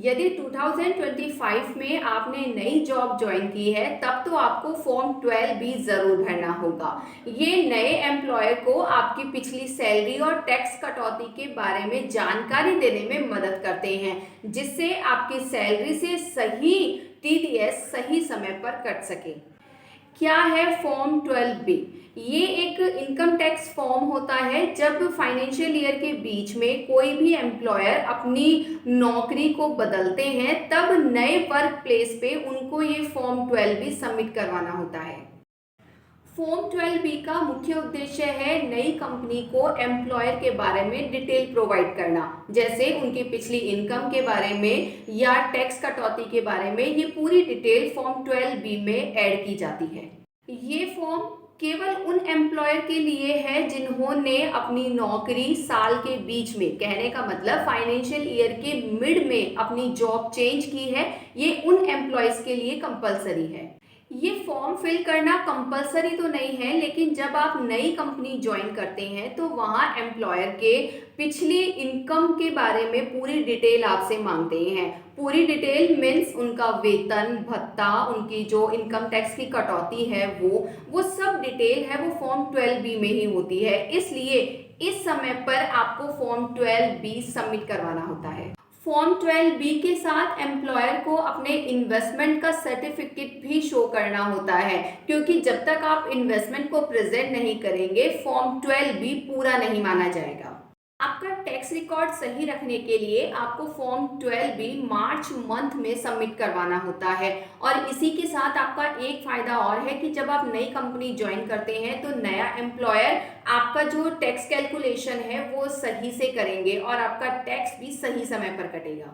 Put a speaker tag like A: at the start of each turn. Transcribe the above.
A: यदि 2025 में आपने नई जॉब ज्वाइन की है तब तो आपको फॉर्म 12 भी ज़रूर भरना होगा। ये नए एम्प्लॉयर को आपकी पिछली सैलरी और टैक्स कटौती के बारे में जानकारी देने में मदद करते हैं, जिससे आपकी सैलरी से सही टीडीएस सही समय पर कट सके। क्या है फॉर्म 12B? ये एक इनकम टैक्स फॉर्म होता है जब फाइनेंशियल ईयर के बीच में कोई भी एम्प्लॉयर अपनी नौकरी को बदलते हैं तब नए वर्क प्लेस पे उनको ये फॉर्म 12B सबमिट करवाना होता है। फॉर्म 12B का मुख्य उद्देश्य है नई कंपनी को एम्प्लॉयर के बारे में डिटेल प्रोवाइड करना, जैसे उनकी पिछली इनकम के बारे में या टैक्स कटौती के बारे में। ये पूरी डिटेल फॉर्म 12B में ऐड की जाती है। ये फॉर्म केवल उन एम्प्लॉयर के लिए है जिन्होंने अपनी नौकरी साल के बीच में, कहने का मतलब फाइनेंशियल ईयर के मिड में अपनी जॉब चेंज की है। ये उन एम्प्लॉयज के लिए कंपलसरी है। ये फॉर्म फिल करना कंपलसरी तो नहीं है, लेकिन जब आप नई कंपनी ज्वाइन करते हैं तो वहाँ एम्प्लॉयर के पिछली इनकम के बारे में पूरी डिटेल आपसे मांगते हैं। पूरी डिटेल मीन्स उनका वेतन भत्ता, उनकी जो इनकम टैक्स की कटौती है वो सब डिटेल है, वो फॉर्म 12B में ही होती है। इसलिए इस समय पर आपको फॉर्म 12B सबमिट करवाना होता है। फॉर्म 12B के साथ एम्प्लॉयर को अपने इन्वेस्टमेंट का सर्टिफिकेट भी शो करना होता है, क्योंकि जब तक आप इन्वेस्टमेंट को प्रेजेंट नहीं करेंगे फॉर्म 12B पूरा नहीं माना जाएगा। आपका टैक्स रिकॉर्ड सही रखने के लिए आपको फॉर्म 12B मार्च मंथ में सबमिट करवाना होता है। और इसी के साथ आपका एक फ़ायदा और है कि जब आप नई कंपनी ज्वाइन करते हैं तो नया एम्प्लॉयर आपका जो टैक्स कैलकुलेशन है वो सही से करेंगे और आपका टैक्स भी सही समय पर कटेगा।